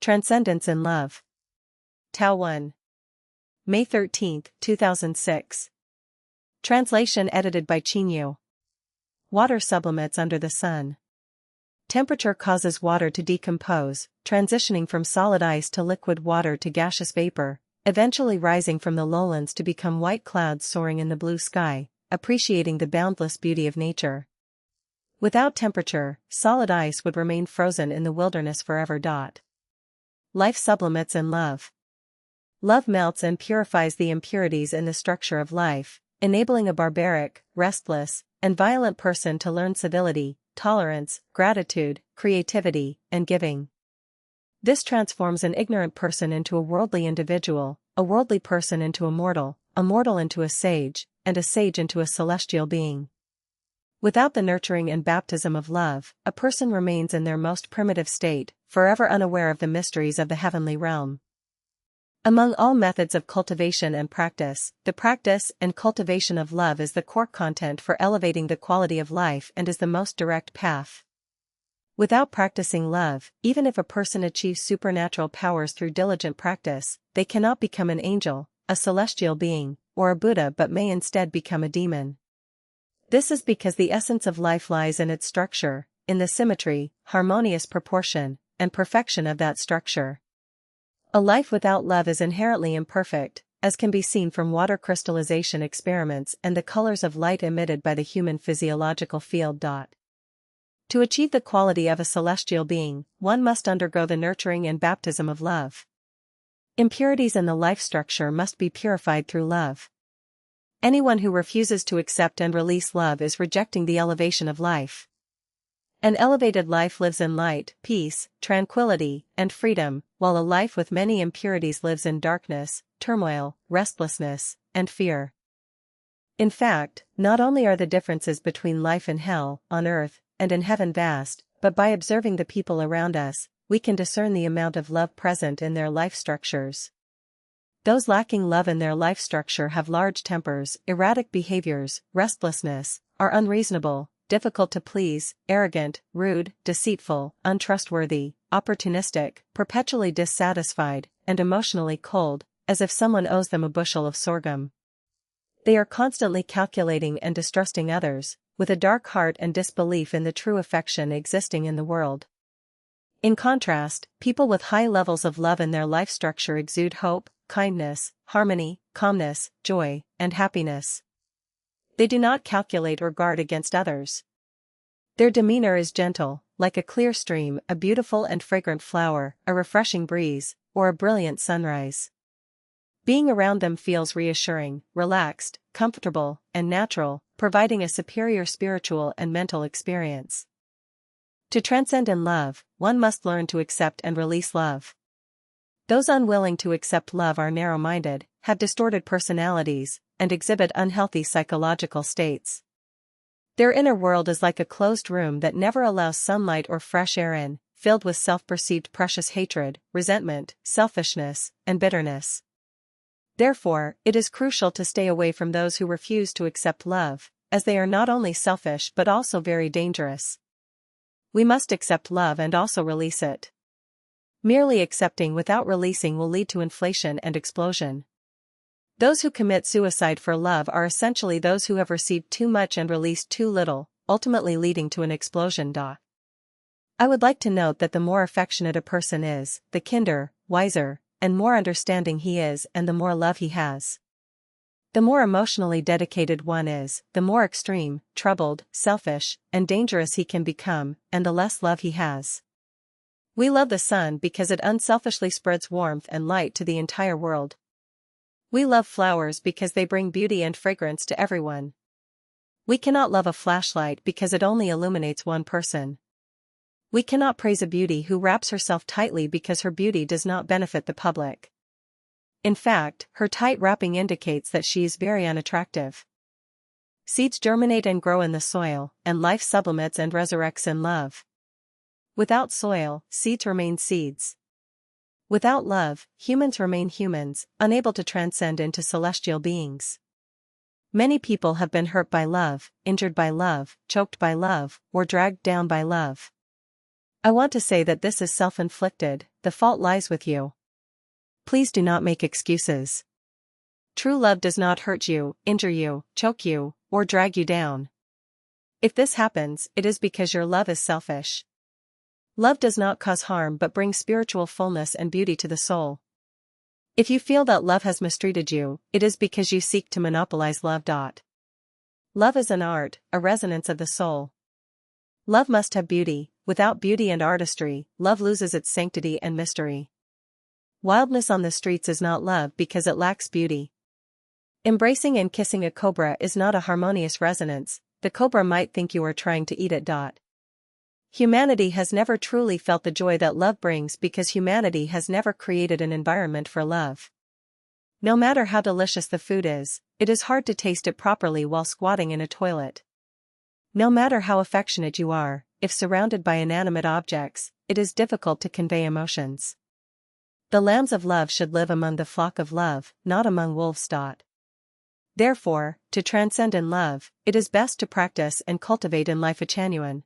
Transcendence in Love. Tao 1. May 13, 2006. Translation edited by Chinyu. Water sublimates under the sun. Temperature causes water to decompose, transitioning from solid ice to liquid water to gaseous vapor, eventually rising from the lowlands to become white clouds soaring in the blue sky, appreciating the boundless beauty of nature. Without temperature, solid ice would remain frozen in the wilderness forever. Life sublimates in love. Love melts and purifies the impurities in the structure of life, enabling a barbaric, restless, and violent person to learn civility, tolerance, gratitude, creativity, and giving. This transforms an ignorant person into a worldly individual, a worldly person into a mortal into a sage, and a sage into a celestial being. Without the nurturing and baptism of love, a person remains in their most primitive state, forever unaware of the mysteries of the heavenly realm. Among all methods of cultivation and practice, the practice and cultivation of love is the core content for elevating the quality of life and is the most direct path. Without practicing love, even if a person achieves supernatural powers through diligent practice, they cannot become an angel, a celestial being, or a Buddha, but may instead become a demon. This is because the essence of life lies in its structure, in the symmetry, harmonious proportion, and perfection of that structure. A life without love is inherently imperfect, as can be seen from water crystallization experiments and the colors of light emitted by the human physiological field. To achieve the quality of a celestial being, one must undergo the nurturing and baptism of love. Impurities in the life structure must be purified through love. Anyone who refuses to accept and release love is rejecting the elevation of life. An elevated life lives in light, peace, tranquility, and freedom, while a life with many impurities lives in darkness, turmoil, restlessness, and fear. In fact, not only are the differences between life in hell, on earth, and in heaven vast, but by observing the people around us, we can discern the amount of love present in their life structures. Those lacking love in their life structure have large tempers, erratic behaviors, restlessness, are unreasonable, difficult to please, arrogant, rude, deceitful, untrustworthy, opportunistic, perpetually dissatisfied, and emotionally cold, as if someone owes them a bushel of sorghum. They are constantly calculating and distrusting others, with a dark heart and disbelief in the true affection existing in the world. In contrast, people with high levels of love in their life structure exude hope, kindness, harmony, calmness, joy, and happiness. They do not calculate or guard against others. Their demeanor is gentle, like a clear stream, a beautiful and fragrant flower, a refreshing breeze, or a brilliant sunrise. Being around them feels reassuring, relaxed, comfortable, and natural, providing a superior spiritual and mental experience. To transcend in love, one must learn to accept and release love. Those unwilling to accept love are narrow-minded, have distorted personalities, and exhibit unhealthy psychological states. Their inner world is like a closed room that never allows sunlight or fresh air in, filled with self-perceived precious hatred, resentment, selfishness, and bitterness. Therefore, it is crucial to stay away from those who refuse to accept love, as they are not only selfish but also very dangerous. We must accept love and also release it. Merely accepting without releasing will lead to inflation and explosion. Those who commit suicide for love are essentially those who have received too much and released too little, ultimately leading to an explosion. I would like to note that the more affectionate a person is, the kinder, wiser, and more understanding he is, and the more love he has. The more emotionally dedicated one is, the more extreme, troubled, selfish, and dangerous he can become, and the less love he has. We love the sun because it unselfishly spreads warmth and light to the entire world. We love flowers because they bring beauty and fragrance to everyone. We cannot love a flashlight because it only illuminates one person. We cannot praise a beauty who wraps herself tightly because her beauty does not benefit the public. In fact, her tight wrapping indicates that she is very unattractive. Seeds germinate and grow in the soil, and life sublimates and resurrects in love. Without soil, seeds remain seeds. Without love, humans remain humans, unable to transcend into celestial beings. Many people have been hurt by love, injured by love, choked by love, or dragged down by love. I want to say that this is self-inflicted, the fault lies with you. Please do not make excuses. True love does not hurt you, injure you, choke you, or drag you down. If this happens, it is because your love is selfish. Love does not cause harm but brings spiritual fullness and beauty to the soul. If you feel that love has mistreated you, it is because you seek to monopolize love. Love is an art, a resonance of the soul. Love must have beauty. Without beauty and artistry, love loses its sanctity and mystery. Wildness on the streets is not love because it lacks beauty. Embracing and kissing a cobra is not a harmonious resonance, the cobra might think you are trying to eat it. Humanity has never truly felt the joy that love brings because humanity has never created an environment for love. No matter how delicious the food is, it is hard to taste it properly while squatting in a toilet. No matter how affectionate you are, if surrounded by inanimate objects, it is difficult to convey emotions. The lambs of love should live among the flock of love, not among wolves. Therefore, to transcend in love, it is best to practice and cultivate in Lifechanyuan.